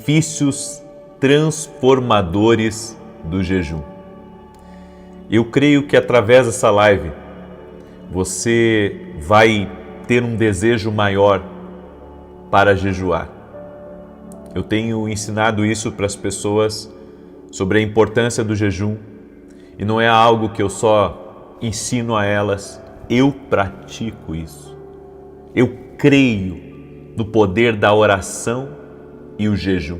Benefícios transformadores do jejum. Eu creio que através dessa live você vai ter um desejo maior para jejuar. Eu tenho ensinado isso para as pessoas sobre a importância do jejum e não é algo que eu só ensino a elas, eu pratico isso. Eu creio no poder da oração e o jejum.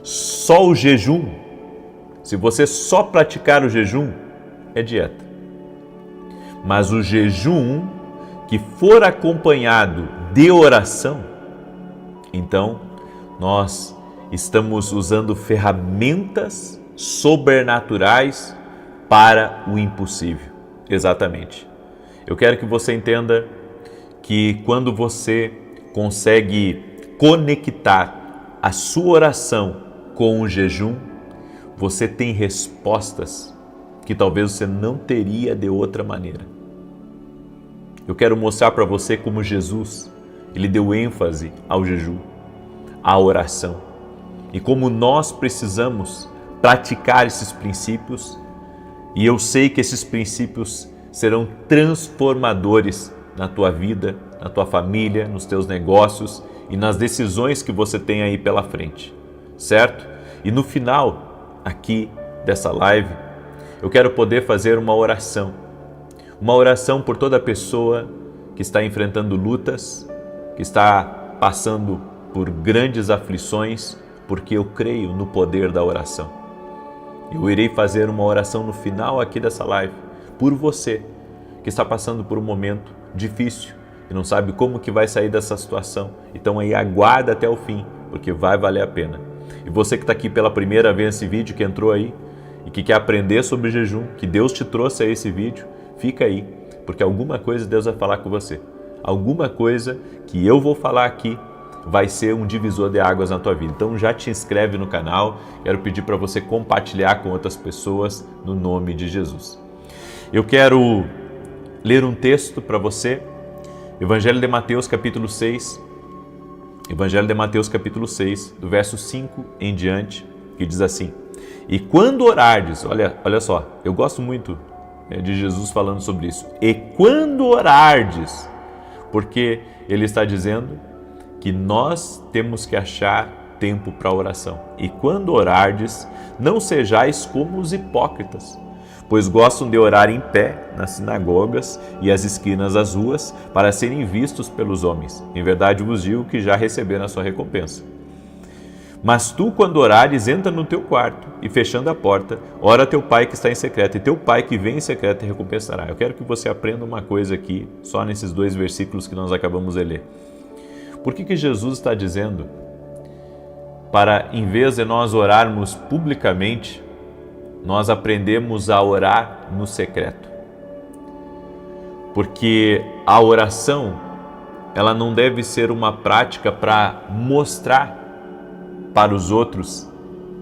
Só o jejum, se você só praticar o jejum, é dieta. Mas o jejum que for acompanhado de oração, então nós estamos usando ferramentas sobrenaturais para o impossível. Exatamente. Eu quero que você entenda que quando você consegue conectar a sua oração com o jejum, você tem respostas que talvez você não teria de outra maneira. Eu quero mostrar para você como Jesus, ele deu ênfase ao jejum, à oração, e como nós precisamos praticar esses princípios, e eu sei que esses princípios serão transformadores na tua vida, na tua família, nos teus negócios e nas decisões que você tem aí pela frente, certo? E no final aqui dessa live, eu quero poder fazer uma oração por toda pessoa que está enfrentando lutas, que está passando por grandes aflições, porque eu creio no poder da oração. Eu irei fazer uma oração no final aqui dessa live por você que está passando por um momento difícil e não sabe como que vai sair dessa situação. Então aí aguarda até o fim, porque vai valer a pena. E você que está aqui pela primeira vez nesse vídeo, que entrou aí e que quer aprender sobre jejum, que Deus te trouxe a esse vídeo, fica aí, porque alguma coisa Deus vai falar com você. Alguma coisa que eu vou falar aqui vai ser um divisor de águas na tua vida. Então já te inscreve no canal, quero pedir para você compartilhar com outras pessoas no nome de Jesus. Eu quero ler um texto para você, Evangelho de Mateus capítulo 6, Evangelho de Mateus capítulo 6, do verso 5 em diante, que diz assim: e quando orardes, olha só, eu gosto muito de Jesus falando sobre isso, e quando orardes, porque ele está dizendo que nós temos que achar tempo para oração. E quando orardes, não sejais como os hipócritas, pois gostam de orar em pé nas sinagogas e às esquinas das ruas, para serem vistos pelos homens. Em verdade vos digo que já receberam a sua recompensa. Mas tu, quando orares, entra no teu quarto e, fechando a porta, ora a teu pai que está em secreto, e teu pai que vem em secreto te recompensará. Eu quero que você aprenda uma coisa aqui, só nesses 2 versículos que nós acabamos de ler. Por que Jesus está dizendo para, em vez de nós orarmos publicamente, nós aprendemos a orar no secreto? Porque a oração, ela não deve ser uma prática para mostrar para os outros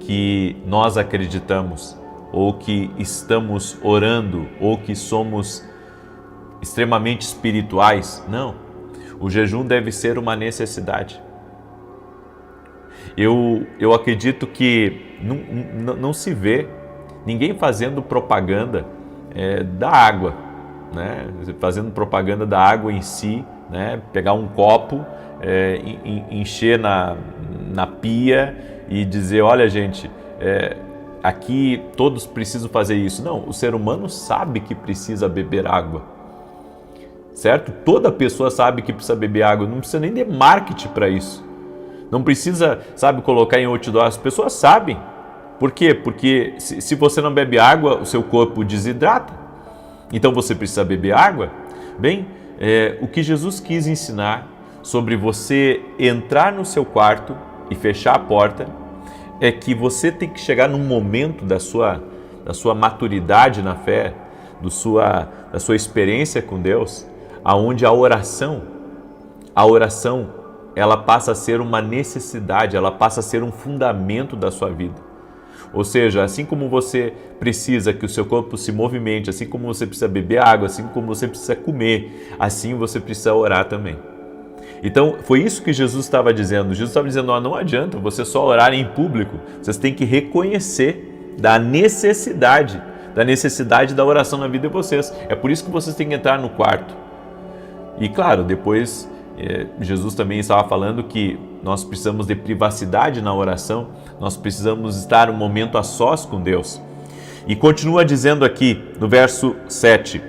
que nós acreditamos, ou que estamos orando, ou que somos extremamente espirituais. Não. O jejum deve ser uma necessidade. Eu acredito que não se vê ninguém fazendo propaganda da água, né? Fazendo propaganda da água em si, né? Pegar um copo, encher na pia e dizer, olha gente, aqui todos precisam fazer isso. Não, o ser humano sabe que precisa beber água. Certo? Toda pessoa sabe que precisa beber água, não precisa nem de marketing para isso. Não precisa, colocar em outdoor, as pessoas sabem. Por quê? Porque se você não bebe água, o seu corpo desidrata. Então você precisa beber água. Bem, o que Jesus quis ensinar sobre você entrar no seu quarto e fechar a porta é que você tem que chegar num momento da sua maturidade na fé, da sua experiência com Deus, aonde a oração, ela passa a ser uma necessidade, ela passa a ser um fundamento da sua vida. Ou seja, assim como você precisa que o seu corpo se movimente, assim como você precisa beber água, assim como você precisa comer, assim você precisa orar também. Então, foi isso que Jesus estava dizendo. Jesus estava dizendo, não adianta você só orar em público, vocês têm que reconhecer da necessidade da oração na vida de vocês. É por isso que vocês têm que entrar no quarto. E claro, depois Jesus também estava falando que nós precisamos de privacidade na oração, nós precisamos estar um momento a sós com Deus. E continua dizendo aqui no verso 7,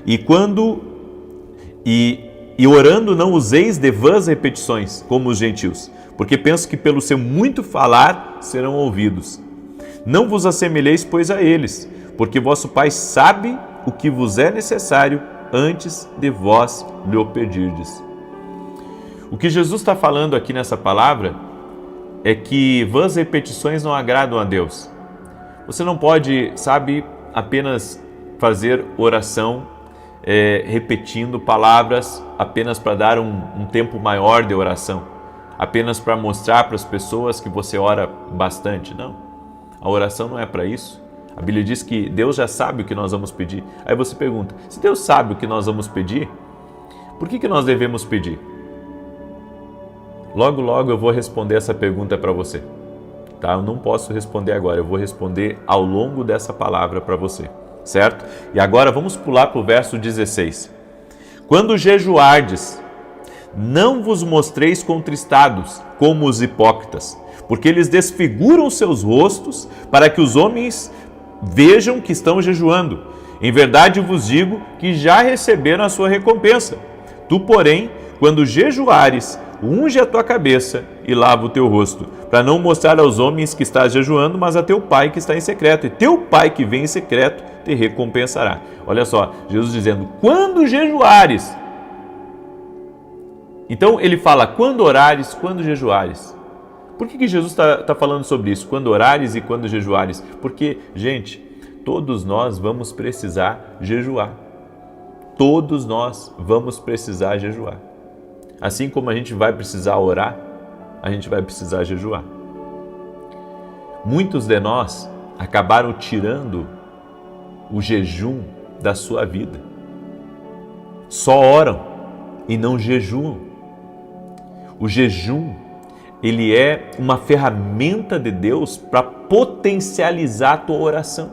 e orando não useis de vãs repetições, como os gentios, porque penso que pelo seu muito falar serão ouvidos. Não vos assemelheis, pois, a eles, porque vosso Pai sabe o que vos é necessário antes de vós lhe o pedirdes. O que Jesus está falando aqui nessa palavra é que vãs repetições não agradam a Deus. Você não pode, apenas fazer oração repetindo palavras apenas para dar um tempo maior de oração, apenas para mostrar para as pessoas que você ora bastante. Não, a oração não é para isso. A Bíblia diz que Deus já sabe o que nós vamos pedir. Aí você pergunta, se Deus sabe o que nós vamos pedir, por que nós devemos pedir? Logo, logo eu vou responder essa pergunta para você. Tá? Eu não posso responder agora, eu vou responder ao longo dessa palavra para você, certo? E agora vamos pular para o verso 16. Quando jejuardes, não vos mostreis contristados, como os hipócritas, porque eles desfiguram seus rostos para que os homens vejam que estão jejuando. Em verdade vos digo que já receberam a sua recompensa. Tu, porém, quando jejuares, unge a tua cabeça e lava o teu rosto, para não mostrar aos homens que estás jejuando, mas a teu Pai que está em secreto. E teu Pai que vem em secreto te recompensará. Olha só, Jesus dizendo, quando jejuares. Então ele fala, quando orares, quando jejuares. Por que Jesus está falando sobre isso? Quando orares e quando jejuares? Porque, gente, todos nós vamos precisar jejuar. Todos nós vamos precisar jejuar. Assim como a gente vai precisar orar, a gente vai precisar jejuar. Muitos de nós acabaram tirando o jejum da sua vida. Só oram e não jejuam. O jejum, ele é uma ferramenta de Deus para potencializar a tua oração.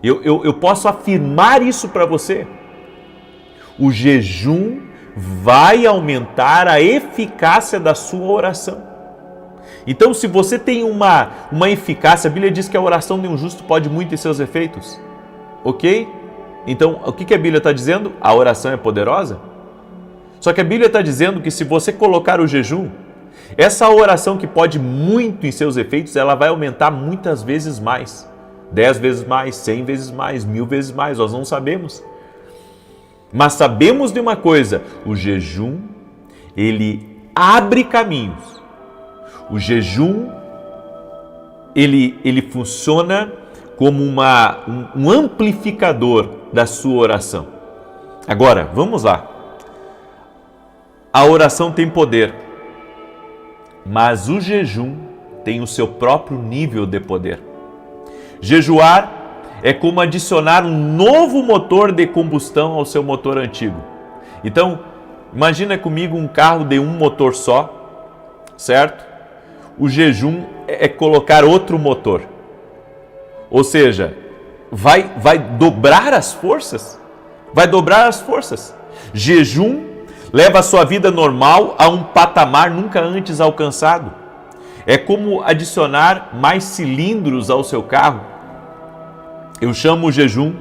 Eu posso afirmar isso para você. O jejum vai aumentar a eficácia da sua oração. Então, se você tem uma eficácia, a Bíblia diz que a oração de um justo pode muito em seus efeitos. Ok? Então, o que a Bíblia está dizendo? A oração é poderosa? Só que a Bíblia está dizendo que se você colocar o jejum, essa oração que pode muito em seus efeitos, ela vai aumentar muitas vezes mais. 10 vezes mais, 100 vezes mais, 1000 vezes mais, nós não sabemos. Mas sabemos de uma coisa, o jejum, ele abre caminhos. O jejum, ele funciona como um amplificador da sua oração. Agora, vamos lá. A oração tem poder, mas o jejum tem o seu próprio nível de poder. Jejuar é como adicionar um novo motor de combustão ao seu motor antigo. Então, imagina comigo um carro de um motor só, certo? O jejum é colocar outro motor. Ou seja, vai dobrar as forças. Vai dobrar as forças. Jejum leva a sua vida normal a um patamar nunca antes alcançado. É como adicionar mais cilindros ao seu carro. Eu chamo o jejum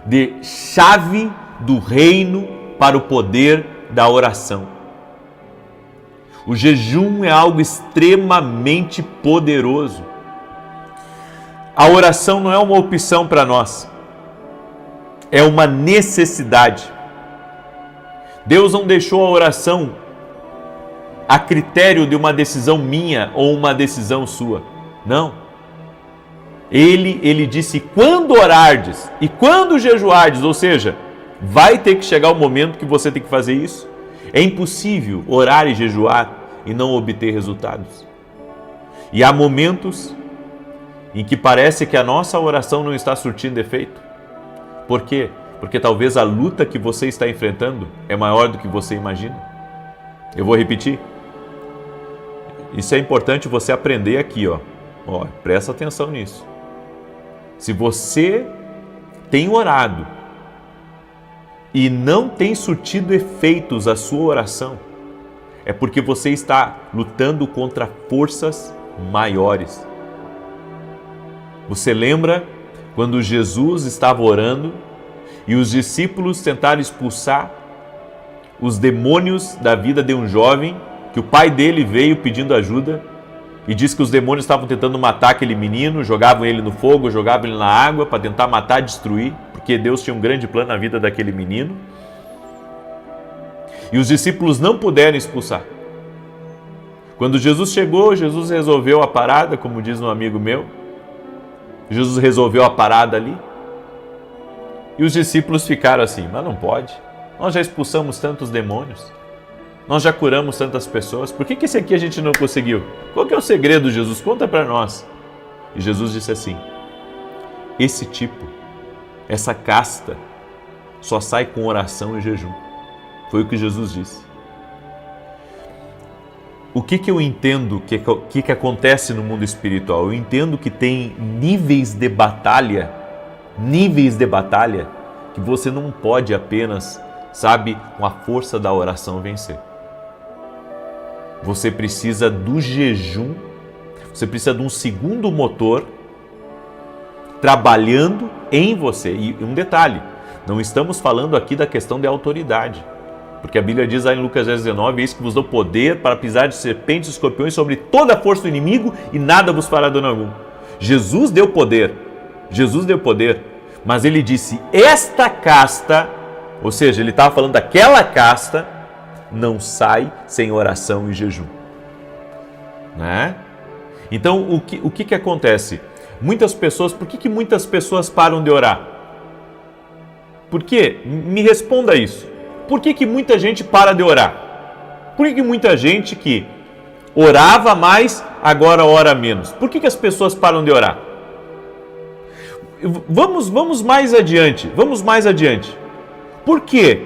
de chave do reino para o poder da oração. O jejum é algo extremamente poderoso. A oração não é uma opção para nós, é uma necessidade. Deus não deixou a oração a critério de uma decisão minha ou uma decisão sua. Não. Ele disse, quando orardes e quando jejuardes, ou seja, vai ter que chegar o momento que você tem que fazer isso. É impossível orar e jejuar e não obter resultados. E há momentos em que parece que a nossa oração não está surtindo efeito. Por quê? Porque talvez a luta que você está enfrentando é maior do que você imagina. Eu vou repetir. Isso é importante você aprender aqui, ó. Presta atenção nisso. Se você tem orado e não tem surtido efeitos a sua oração, é porque você está lutando contra forças maiores. Você lembra quando Jesus estava orando e os discípulos tentaram expulsar os demônios da vida de um jovem, que o pai dele veio pedindo ajuda e disse que os demônios estavam tentando matar aquele menino, jogavam ele no fogo, jogavam ele na água para tentar matar, destruir, porque Deus tinha um grande plano na vida daquele menino. E os discípulos não puderam expulsar. Quando Jesus chegou, Jesus resolveu a parada, como diz um amigo meu. Jesus resolveu a parada ali. E os discípulos ficaram assim, mas não pode. Nós já expulsamos tantos demônios. Nós já curamos tantas pessoas. Por que esse aqui a gente não conseguiu? Qual que é o segredo, Jesus? Conta para nós. E Jesus disse assim, esse tipo, essa casta, só sai com oração e jejum. Foi o que Jesus disse. O que eu entendo que acontece no mundo espiritual? Eu entendo que tem níveis de batalha, que você não pode apenas, com a força da oração vencer. Você precisa do jejum, você precisa de um segundo motor trabalhando em você. E um detalhe, não estamos falando aqui da questão de autoridade. Porque a Bíblia diz lá em Lucas 19, eis que vos dou poder para pisar de serpentes e escorpiões sobre toda a força do inimigo e nada vos fará dano algum. Jesus deu poder, mas ele disse, esta casta, ou seja, ele estava falando daquela casta, não sai sem oração e jejum. Né? Então, o que acontece? Muitas pessoas, por que muitas pessoas param de orar? Por quê? Me responda isso. Por que muita gente para de orar? Por que muita gente que orava mais, agora ora menos? Por que as pessoas param de orar? Vamos mais adiante. Por que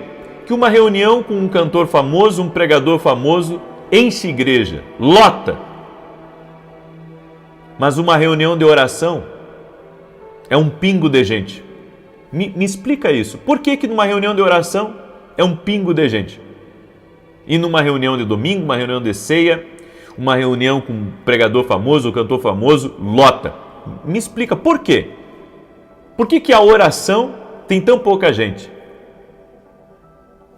uma reunião com um cantor famoso, um pregador famoso, enche igreja, lota? Mas uma reunião de oração é um pingo de gente. Me explica isso. Por que numa reunião de oração é um pingo de gente? E numa reunião de domingo, uma reunião de ceia, uma reunião com um pregador famoso, um cantor famoso, lota. Me explica por quê? Por que a oração tem tão pouca gente?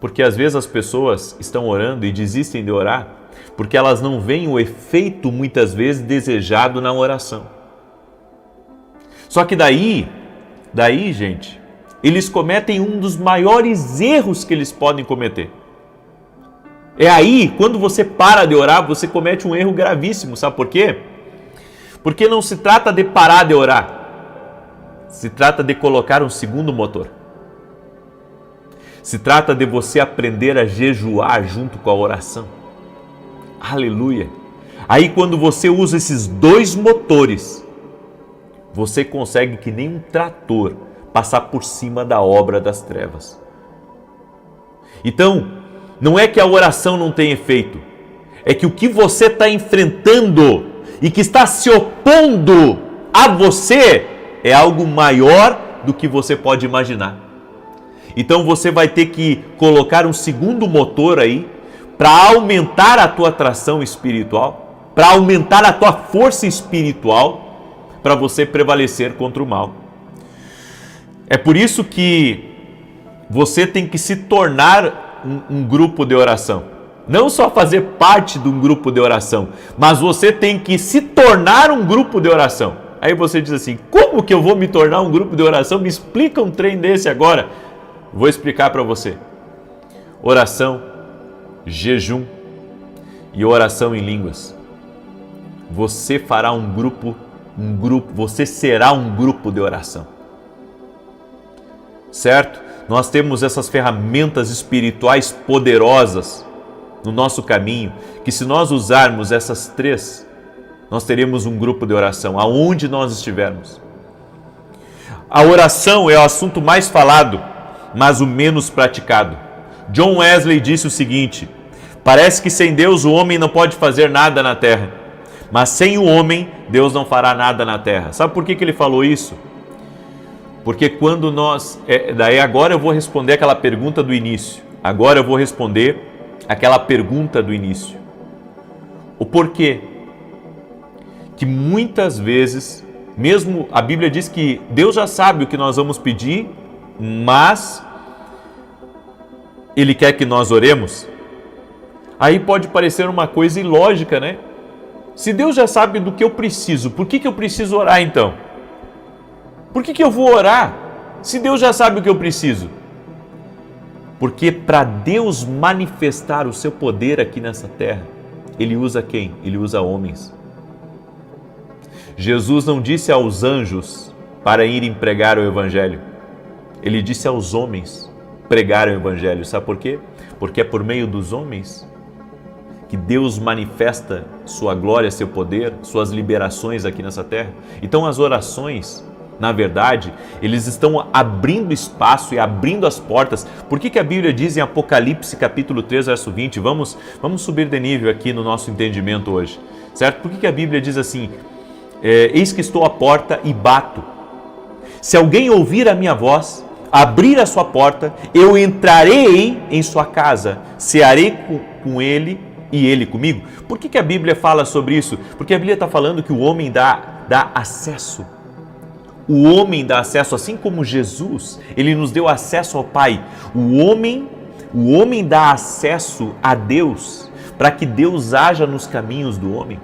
Porque às vezes as pessoas estão orando e desistem de orar porque elas não veem o efeito muitas vezes desejado na oração. Só que daí, gente, eles cometem um dos maiores erros que eles podem cometer. É aí, quando você para de orar, você comete um erro gravíssimo, sabe por quê? Porque não se trata de parar de orar, se trata de colocar um segundo motor. Se trata de você aprender a jejuar junto com a oração. Aleluia! Aí quando você usa esses dois motores, você consegue que nem um trator passar por cima da obra das trevas. Então, não é que a oração não tem efeito, é que o que você está enfrentando e que está se opondo a você é algo maior do que você pode imaginar. Então você vai ter que colocar um segundo motor aí para aumentar a tua atração espiritual, para aumentar a tua força espiritual, para você prevalecer contra o mal. É por isso que você tem que se tornar um grupo de oração. Não só fazer parte de um grupo de oração, mas você tem que se tornar um grupo de oração. Aí você diz assim, como que eu vou me tornar um grupo de oração? Me explica um trem desse agora. Vou explicar para você. Oração, jejum e oração em línguas. Você fará um grupo, você será um grupo de oração. Certo? Nós temos essas ferramentas espirituais poderosas no nosso caminho, que se nós usarmos essas três, nós teremos um grupo de oração, aonde nós estivermos. A oração é o assunto mais falado, mas o menos praticado. John Wesley disse o seguinte: Parece que sem Deus o homem não pode fazer nada na terra, mas sem o homem Deus não fará nada na terra. Sabe por que ele falou isso? Porque quando nós... Daí agora eu vou responder aquela pergunta do início. Agora eu vou responder aquela pergunta do início. O porquê que muitas vezes, mesmo a Bíblia diz que Deus já sabe o que nós vamos pedir, mas Ele quer que nós oremos. Aí pode parecer uma coisa ilógica, né? Se Deus já sabe do que eu preciso, por que eu preciso orar então? Por que eu vou orar se Deus já sabe o que eu preciso? Porque para Deus manifestar o seu poder aqui nessa terra, Ele usa quem? Ele usa homens. Jesus não disse aos anjos para irem pregar o Evangelho. Ele disse aos homens pregar o Evangelho. Sabe por quê? Porque é por meio dos homens que Deus manifesta sua glória, seu poder, suas liberações aqui nessa terra. Então as orações, na verdade, eles estão abrindo espaço e abrindo as portas. Por que a Bíblia diz em Apocalipse capítulo 3, verso 20? Vamos subir de nível aqui no nosso entendimento hoje, certo? Por que a Bíblia diz assim? Eis que estou à porta e bato. Se alguém ouvir a minha voz, abrir a sua porta, eu entrarei em sua casa, cearei com ele e ele comigo. Por que a Bíblia fala sobre isso? Porque a Bíblia está falando que o homem dá acesso. O homem dá acesso, assim como Jesus, ele nos deu acesso ao Pai. O homem dá acesso a Deus, para que Deus haja nos caminhos do homem.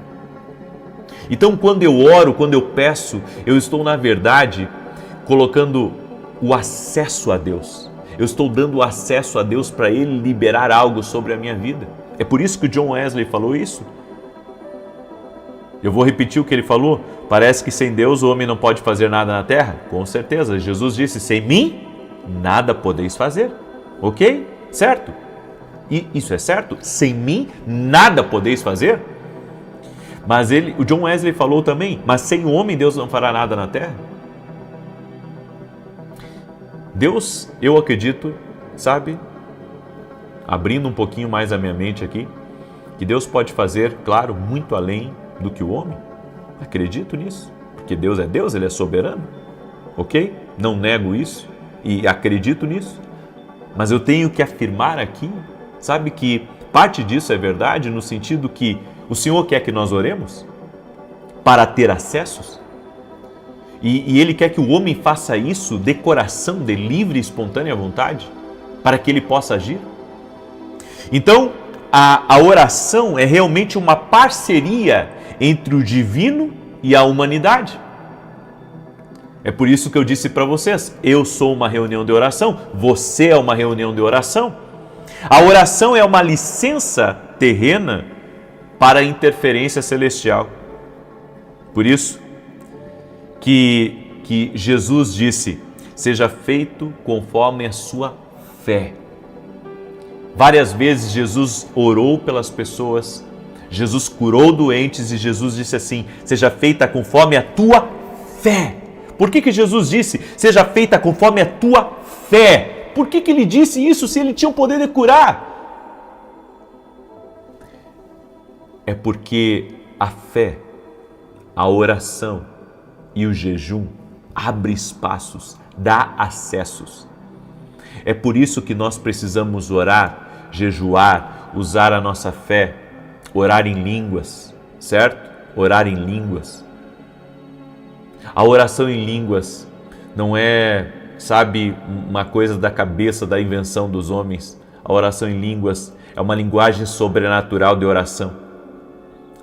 Então, quando eu oro, quando eu peço, eu estou, na verdade, colocando o acesso a Deus. Eu estou dando o acesso a Deus para Ele liberar algo sobre a minha vida. É por isso que o John Wesley falou isso. Eu vou repetir o que ele falou. Parece que sem Deus o homem não pode fazer nada na terra. Com certeza. Jesus disse, sem mim, nada podeis fazer. Ok? Certo? E isso é certo? Sem mim, nada podeis fazer? Mas o John Wesley falou também, mas sem o homem Deus não fará nada na terra. Deus, eu acredito, sabe, abrindo um pouquinho mais a minha mente aqui, que Deus pode fazer, claro, muito além do que o homem. Acredito nisso, porque Deus é Deus, Ele é soberano, ok? Não nego isso e acredito nisso, mas eu tenho que afirmar aqui, sabe, que parte disso é verdade no sentido que o Senhor quer que nós oremos para ter acessos e Ele quer que o homem faça isso de coração, de livre e espontânea vontade, para que ele possa agir. Então, a oração é realmente uma parceria entre o divino e a humanidade. É por isso que eu disse para vocês, eu sou uma reunião de oração, você é uma reunião de oração. A oração é uma licença terrena para a interferência celestial. Por isso que Jesus disse, seja feito conforme a sua fé. Várias vezes Jesus orou pelas pessoas, Jesus curou doentes e Jesus disse assim, seja feita conforme a tua fé. Por que Jesus disse, seja feita conforme a tua fé? Por que ele disse isso se ele tinha o poder de curar? É porque a fé, a oração e o jejum abre espaços, dá acessos. É por isso que nós precisamos orar, jejuar, usar a nossa fé, orar em línguas, certo? Orar em línguas. A oração em línguas não é, sabe, uma coisa da cabeça, da invenção dos homens. A oração em línguas é uma linguagem sobrenatural de oração.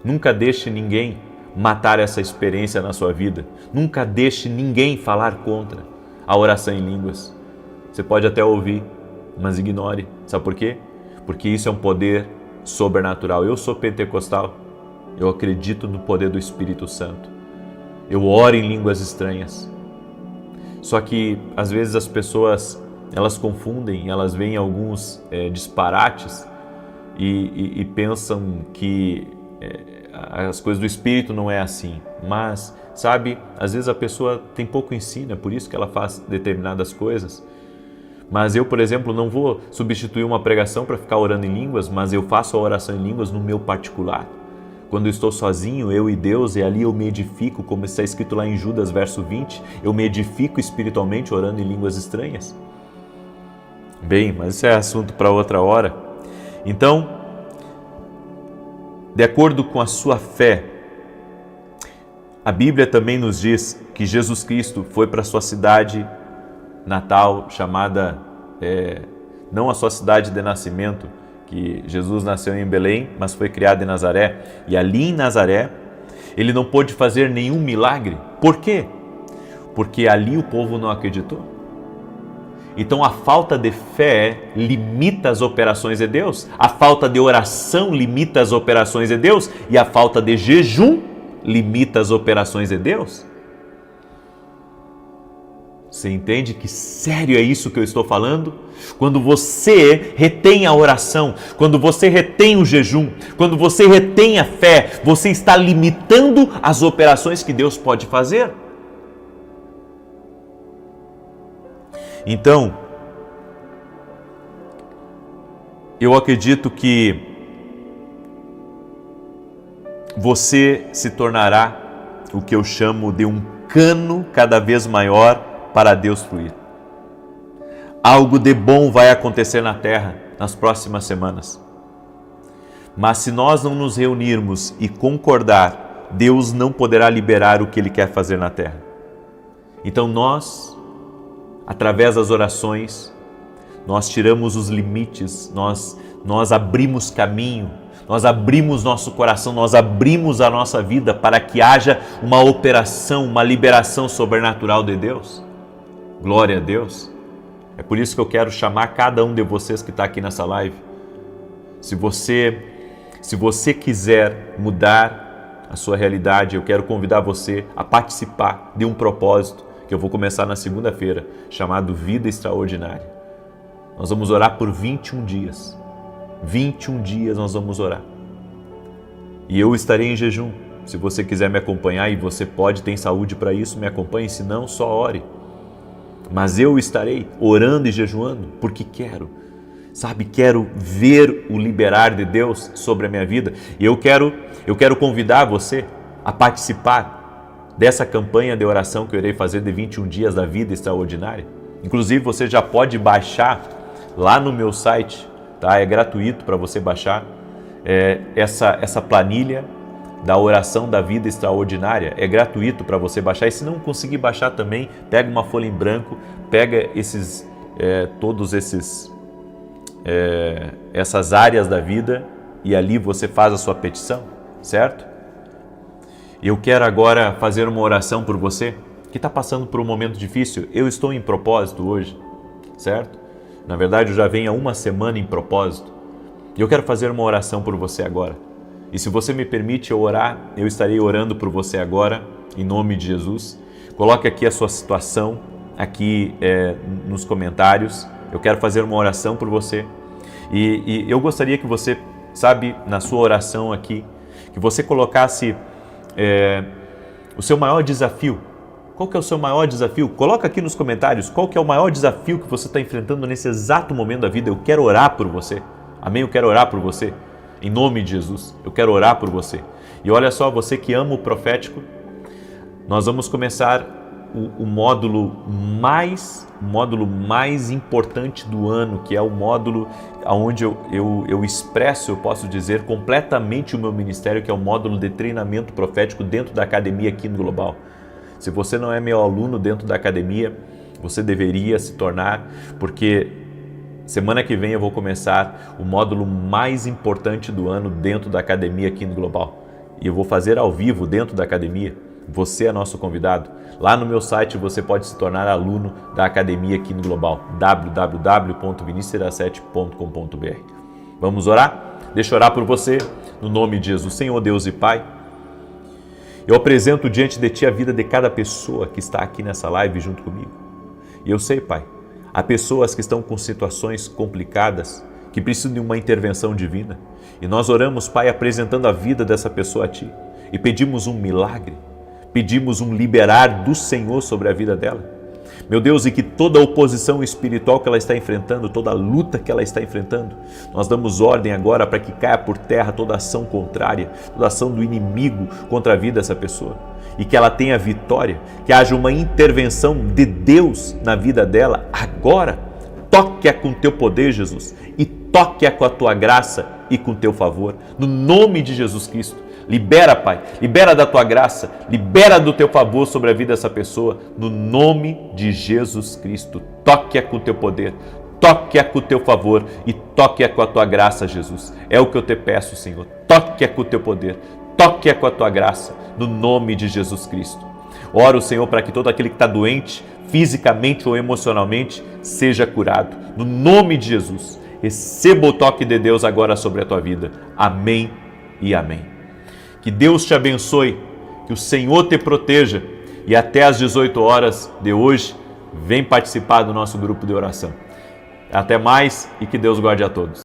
Nunca deixe ninguém matar essa experiência na sua vida. Nunca deixe ninguém falar contra a oração em línguas. Você pode até ouvir, mas ignore. Sabe por quê? Porque isso é um poder sobrenatural. Eu sou pentecostal. Eu acredito no poder do Espírito Santo. Eu oro em línguas estranhas. Só que, às vezes, as pessoas, elas confundem, elas veem alguns disparates e pensam que as coisas do Espírito não é assim. Mas, sabe, às vezes a pessoa tem pouco ensino, é por isso que ela faz determinadas coisas. Mas eu, por exemplo, não vou substituir uma pregação para ficar orando em línguas, mas eu faço a oração em línguas no meu particular. Quando eu estou sozinho, eu e Deus, e ali eu me edifico, como está escrito lá em Judas, verso 20, eu me edifico espiritualmente orando em línguas estranhas. Bem, mas isso é assunto para outra hora. Então, de acordo com a sua fé, a Bíblia também nos diz que Jesus Cristo foi para a sua cidade natal, chamada, não a sua cidade de nascimento, que Jesus nasceu em Belém, mas foi criado em Nazaré. E ali em Nazaré, ele não pôde fazer nenhum milagre. Por quê? Porque ali o povo não acreditou. Então a falta de fé limita as operações de Deus, a falta de oração limita as operações de Deus e a falta de jejum limita as operações de Deus. Você entende que sério é isso que eu estou falando? Quando você retém a oração, quando você retém o jejum, quando você retém a fé, você está limitando as operações que Deus pode fazer. Então, eu acredito que você se tornará o que eu chamo de um cano cada vez maior para Deus fluir. Algo de bom vai acontecer na terra nas próximas semanas. Mas se nós não nos reunirmos e concordar, Deus não poderá liberar o que Ele quer fazer na terra. Então nós, através das orações, nós tiramos os limites, nós abrimos caminho, nós abrimos nosso coração, nós abrimos a nossa vida para que haja uma operação, uma liberação sobrenatural de Deus. Glória a Deus. É por isso que eu quero chamar cada um de vocês que está aqui nessa live. Se você quiser mudar a sua realidade, eu quero convidar você a participar de um propósito que eu vou começar na segunda-feira, chamado Vida Extraordinária. Nós vamos orar por 21 dias. 21 dias nós vamos orar. E eu estarei em jejum. Se você quiser me acompanhar, e você pode, tem saúde para isso, me acompanhe, se não, só ore. Mas eu estarei orando e jejuando porque quero ver o liberar de Deus sobre a minha vida. E eu quero convidar você a participar dessa campanha de oração que eu irei fazer de 21 dias da vida extraordinária. Inclusive, você já pode baixar lá no meu site, tá? É gratuito para você baixar essa planilha da oração da vida extraordinária. É gratuito para você baixar. E se não conseguir baixar também, pega uma folha em branco, pega essas áreas da vida e ali você faz a sua petição, certo? Eu quero agora fazer uma oração por você que está passando por um momento difícil. Eu estou em propósito hoje, certo? Na verdade, eu já venho há uma semana em propósito. E eu quero fazer uma oração por você agora. E se você me permite eu orar, eu estarei orando por você agora, em nome de Jesus. Coloque aqui a sua situação, aqui nos comentários. Eu quero fazer uma oração por você. E eu gostaria que você, na sua oração aqui, que você colocasse o seu maior desafio. Qual que é o seu maior desafio? Coloca aqui nos comentários qual que é o maior desafio que você está enfrentando nesse exato momento da vida. Eu quero orar por você. Amém? Eu quero orar por você. Em nome de Jesus, eu quero orar por você. E olha só, você que ama o profético, nós vamos começar o módulo mais importante do ano, que é o módulo onde eu expresso, eu posso dizer, completamente o meu ministério, que é o módulo de treinamento profético dentro da academia aqui no Global. Se você não é meu aluno dentro da academia, você deveria se tornar, porque semana que vem eu vou começar o módulo mais importante do ano dentro da academia aqui no Global. E eu vou fazer ao vivo dentro da academia. Você é nosso convidado. Lá no meu site você pode se tornar aluno da academia aqui no Global. www.vinicius17.com.br. Vamos orar? Deixa eu orar por você, no nome de Jesus. Senhor Deus e Pai, eu apresento diante de Ti a vida de cada pessoa que está aqui nessa live junto comigo. E eu sei, Pai, há pessoas que estão com situações complicadas, que precisam de uma intervenção divina. E nós oramos, Pai, apresentando a vida dessa pessoa a Ti. E pedimos um milagre, pedimos um liberar do Senhor sobre a vida dela. Meu Deus, e que toda oposição espiritual que ela está enfrentando, toda luta que ela está enfrentando, nós damos ordem agora para que caia por terra toda ação contrária, toda ação do inimigo contra a vida dessa pessoa. E que ela tenha vitória, que haja uma intervenção de Deus na vida dela agora. Toque-a com teu poder, Jesus, e toque-a com a tua graça e com teu favor, no nome de Jesus Cristo. Libera, Pai, libera da tua graça, libera do teu favor sobre a vida dessa pessoa, no nome de Jesus Cristo. Toque-a com teu poder, toque-a com o teu favor e toque-a com a tua graça, Jesus. É o que eu te peço, Senhor. Toque-a com o teu poder, toque-a com a tua graça, no nome de Jesus Cristo. Oro, Senhor, para que todo aquele que está doente, fisicamente ou emocionalmente, seja curado. No nome de Jesus, receba o toque de Deus agora sobre a tua vida. Amém e amém. Que Deus te abençoe, que o Senhor te proteja e até às 18 horas de hoje, vem participar do nosso grupo de oração. Até mais e que Deus guarde a todos.